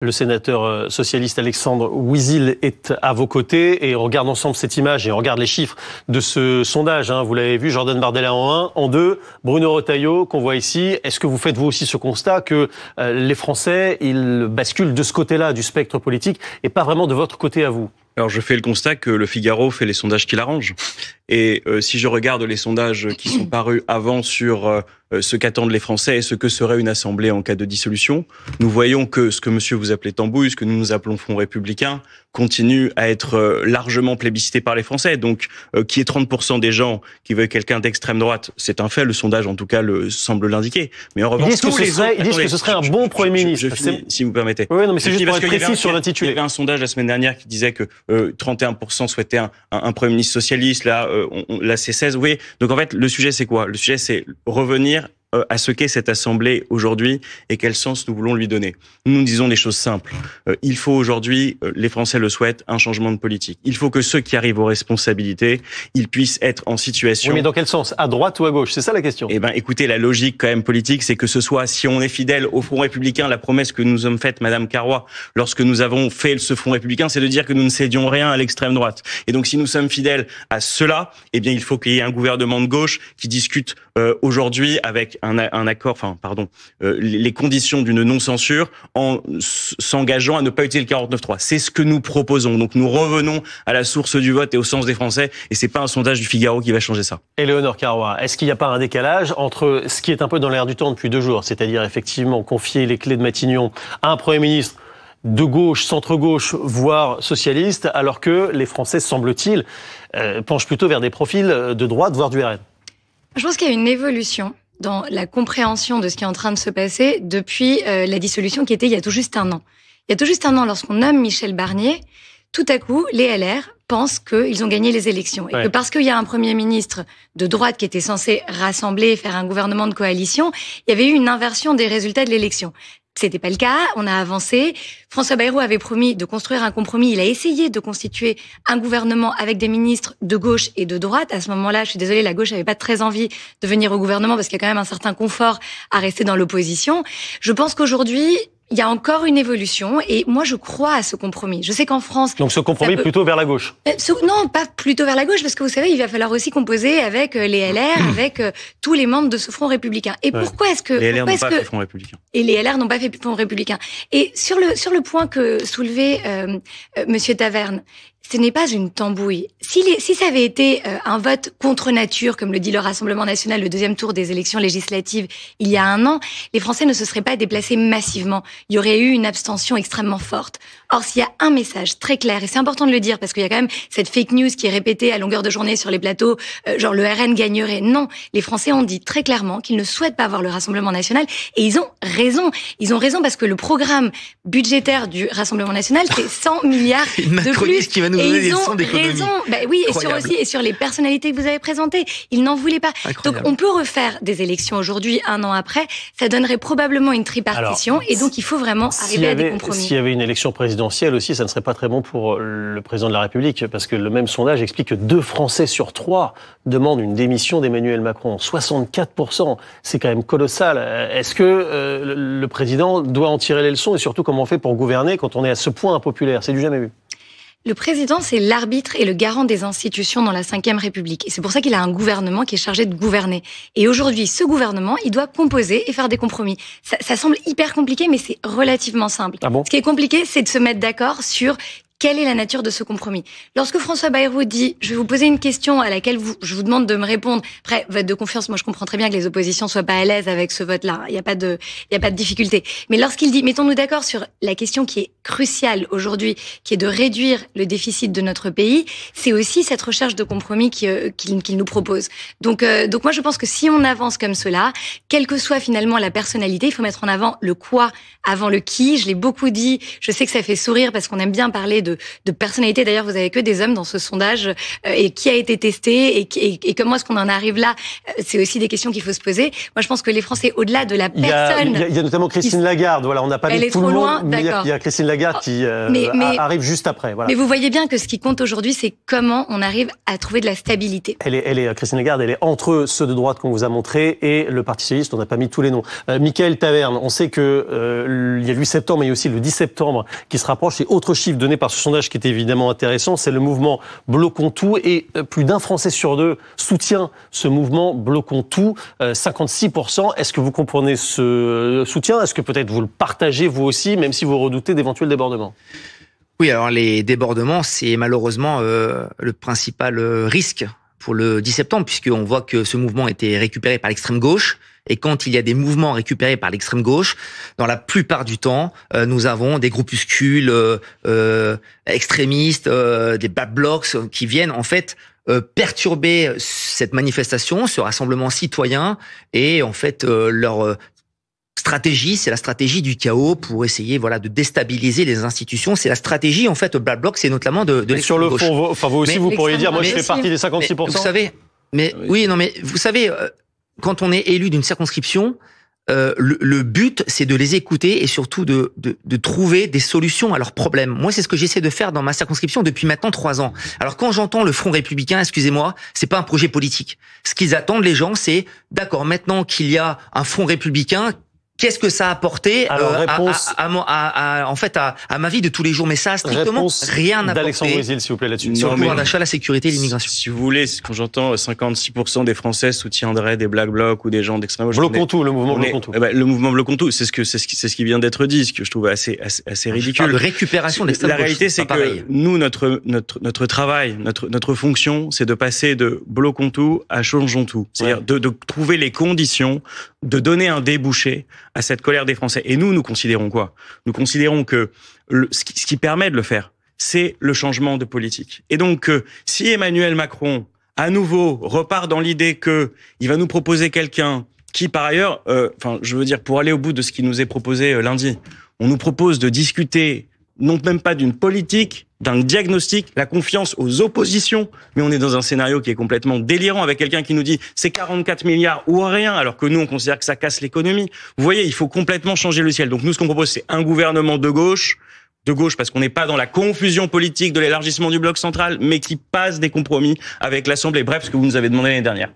Le sénateur socialiste Alexandre Ouizil est à vos côtés et on regarde ensemble cette image et on regarde les chiffres de ce sondage. Vous l'avez vu, Jordan Bardella en 1, en 2, Bruno Retailleau qu'on voit ici. Est-ce que vous faites vous aussi ce constat que les Français, ils basculent de ce côté-là du spectre politique et pas vraiment de votre côté à vous ? Alors je fais le constat que le Figaro fait les sondages qu'il arrange. Et si je regarde les sondages qui sont parus avant sur ce qu'attendent les Français et ce que serait une assemblée en cas de dissolution, nous voyons que ce que monsieur vous appelez tambouille, ce que nous appelons Front républicain, continue à être largement plébiscité par les Français. Donc, qu'il y ait 30% des gens qui veulent quelqu'un d'extrême droite, c'est un fait, le sondage en tout cas semble l'indiquer. Mais en revanche, ils disent que ce serait un bon Premier ministre. Je finis, si vous permettez. Oui, non, mais c'est juste pour être précis sur l'intitulé. Il y avait un sondage la semaine dernière qui disait que 31% souhaitaient un Premier ministre socialiste, là c'est 16. Oui. Donc en fait, le sujet c'est quoi ? Le sujet c'est revenir à ce qu'est cette Assemblée aujourd'hui et quel sens nous voulons lui donner. Nous disons des choses simples. Il faut aujourd'hui, les Français le souhaitent, un changement de politique. Il faut que ceux qui arrivent aux responsabilités, ils puissent être en situation... Oui, mais dans quel sens ? À droite ou à gauche ? C'est ça la question. Eh ben, écoutez, la logique quand même politique, c'est que ce soit, si on est fidèle au Front républicain, la promesse que nous avons faite, Madame Carrois, lorsque nous avons fait ce Front républicain, c'est de dire que nous ne cédions rien à l'extrême droite. Et donc, si nous sommes fidèles à cela, eh bien, il faut qu'il y ait un gouvernement de gauche qui discute aujourd'hui avec un accord, les conditions d'une non-censure en s'engageant à ne pas utiliser le 49.3. C'est ce que nous proposons. Donc nous revenons à la source du vote et au sens des Français. Et c'est pas un sondage du Figaro qui va changer ça. Éléonore Carrois, est-ce qu'il n'y a pas un décalage entre ce qui est un peu dans l'air du temps depuis 2 jours, c'est-à-dire effectivement confier les clés de Matignon à un Premier ministre de gauche, centre-gauche, voire socialiste, alors que les Français, semble-t-il, penchent plutôt vers des profils de droite, voire du RN ? Je pense qu'il y a une évolution dans la compréhension de ce qui est en train de se passer depuis la dissolution qui était il y a tout juste 1 an. Il y a tout juste 1 an, lorsqu'on nomme Michel Barnier, tout à coup, les LR pensent qu'ils ont gagné les élections. Et que parce qu'il y a un Premier ministre de droite qui était censé rassembler et faire un gouvernement de coalition, il y avait eu une inversion des résultats de l'élection. C'était pas le cas, on a avancé. François Bayrou avait promis de construire un compromis. Il a essayé de constituer un gouvernement avec des ministres de gauche et de droite. À ce moment-là, je suis désolée, la gauche avait pas très envie de venir au gouvernement parce qu'il y a quand même un certain confort à rester dans l'opposition. Je pense qu'aujourd'hui, il y a encore une évolution et moi je crois à ce compromis. Je sais qu'en France... Donc ce compromis plutôt vers la gauche ? Non, pas plutôt vers la gauche parce que vous savez, il va falloir aussi composer avec les LR, avec tous les membres de ce Front républicain. Et pourquoi est-ce que... Les LR n'ont pas fait Front républicain. Et les LR n'ont pas fait Front républicain. Et sur le point que soulevait Monsieur Taverne, ce n'est pas une tambouille. Si ça avait été un vote contre nature, comme le dit le Rassemblement national, le 2e tour des élections législatives il y a 1 an, les Français ne se seraient pas déplacés massivement. Il y aurait eu une abstention extrêmement forte. Or, s'il y a un message très clair, et c'est important de le dire, parce qu'il y a quand même cette fake news qui est répétée à longueur de journée sur les plateaux, genre le RN gagnerait. Non, les Français ont dit très clairement qu'ils ne souhaitent pas voir le Rassemblement national, et ils ont raison. Ils ont raison parce que le programme budgétaire du Rassemblement national, c'est 100 milliards de plus. Qui va nous donner des leçons d'économie. Raison. Oui, et sur les personnalités que vous avez présentées. Ils n'en voulaient pas. Incroyable. Donc, on peut refaire des élections aujourd'hui, 1 an après. Ça donnerait probablement une tripartition. Alors, et donc, il faut vraiment arriver à des compromis. S'il y avait une élection présidentielle aussi, ça ne serait pas très bon pour le président de la République, parce que le même sondage explique que 2 Français sur 3 demandent une démission d'Emmanuel Macron. 64%, c'est quand même colossal. Est-ce que le président doit en tirer les leçons et surtout comment on fait pour gouverner quand on est à ce point impopulaire ? C'est du jamais vu. Le président, c'est l'arbitre et le garant des institutions dans la Ve République. Et c'est pour ça qu'il a un gouvernement qui est chargé de gouverner. Et aujourd'hui, ce gouvernement, il doit composer et faire des compromis. Ça semble hyper compliqué, mais c'est relativement simple. Ah bon ? Ce qui est compliqué, c'est de se mettre d'accord sur quelle est la nature de ce compromis. Lorsque François Bayrou dit « Je vais vous poser une question à laquelle je vous demande de me répondre », après, vote de confiance, moi je comprends très bien que les oppositions soient pas à l'aise avec ce vote-là. Il n'y a pas de difficulté. Mais lorsqu'il dit « Mettons-nous d'accord sur la question qui est cruciale aujourd'hui, qui est de réduire le déficit de notre pays », c'est aussi cette recherche de compromis qu'il nous propose. Donc moi je pense que si on avance comme cela, quelle que soit finalement la personnalité, il faut mettre en avant le quoi avant le qui. Je l'ai beaucoup dit, je sais que ça fait sourire parce qu'on aime bien parler de de personnalités. D'ailleurs, vous avez que des hommes dans ce sondage. Et qui a été testé et comment est-ce qu'on en arrive là? C'est aussi des questions qu'il faut se poser. Moi, je pense que les Français, au-delà de la personne... Il y a notamment Christine Lagarde. Voilà, on n'a pas mis tout le monde, mais il y a Christine Lagarde qui arrive juste après. Voilà. Mais vous voyez bien que ce qui compte aujourd'hui, c'est comment on arrive à trouver de la stabilité. Christine Lagarde, elle est entre ceux de droite qu'on vous a montré et le Parti socialiste. On n'a pas mis tous les noms. Michael Taverne, on sait que il y a le 8 septembre, mais il y a aussi le 10 septembre qui se rapproche. Et autre chiffre donné par ce sondage qui est évidemment intéressant, c'est le mouvement Bloquons tout. Et plus d'un Français sur deux soutient ce mouvement Bloquons tout. 56%. Est-ce que vous comprenez ce soutien? Est-ce que peut-être vous le partagez vous aussi, même si vous redoutez d'éventuels débordements? Oui, alors les débordements, c'est malheureusement le principal risque pour le 10 septembre, puisqu'on voit que ce mouvement a été récupéré par l'extrême gauche. Et quand il y a des mouvements récupérés par l'extrême gauche, dans la plupart du temps, nous avons des groupuscules extrémistes, des bad blocs qui viennent en fait perturber cette manifestation, ce rassemblement citoyen, et en fait leur stratégie, c'est la stratégie du chaos pour essayer de déstabiliser les institutions. C'est la stratégie en fait Black Bloc, c'est notamment de l'extrême gauche. Sur le fond, vous aussi vous pourriez dire, moi je fais partie des 56%. Vous savez, vous savez, quand on est élu d'une circonscription, le but c'est de les écouter et surtout de trouver des solutions à leurs problèmes. Moi, c'est ce que j'essaie de faire dans ma circonscription depuis maintenant 3 ans. Alors quand j'entends le Front républicain, excusez-moi, c'est pas un projet politique. Ce qu'ils attendent les gens, c'est d'accord, maintenant qu'il y a un Front républicain, qu'est-ce que ça a apporté en fait à ma vie de tous les jours? Mais ça a strictement rien apporté. D'Alexandre Wizil, s'il vous plaît, là-dessus. Sur le pouvoir d'achat, la sécurité et l'immigration. Si vous voulez, quand j'entends 56% des Français soutiendraient des Black Blocs ou des gens d'extrême gauche. Bloquons tout, le mouvement Bloquons tout. Le mouvement Bloquons tout, c'est ce qui vient d'être dit, ce que je trouve assez ridicule. De récupération d'extrême gauche. La réalité, c'est que nous, notre travail, notre fonction, c'est de passer de bloquons tout à changeons tout. C'est-à-dire de trouver les conditions, de donner un débouché à cette colère des Français. Et nous considérons quoi? Nous considérons que ce qui permet de le faire, c'est le changement de politique. Et donc, si Emmanuel Macron, à nouveau, repart dans l'idée que il va nous proposer quelqu'un qui, par ailleurs, pour aller au bout de ce qui nous est proposé lundi, on nous propose de discuter non même pas d'une politique, d'un diagnostic, la confiance aux oppositions, mais on est dans un scénario qui est complètement délirant avec quelqu'un qui nous dit c'est 44 milliards ou rien, alors que nous on considère que ça casse l'économie. Vous voyez, il faut complètement changer le ciel. Donc nous ce qu'on propose c'est un gouvernement de gauche parce qu'on n'est pas dans la confusion politique de l'élargissement du bloc central, mais qui passe des compromis avec l'Assemblée. Bref, ce que vous nous avez demandé l'année dernière.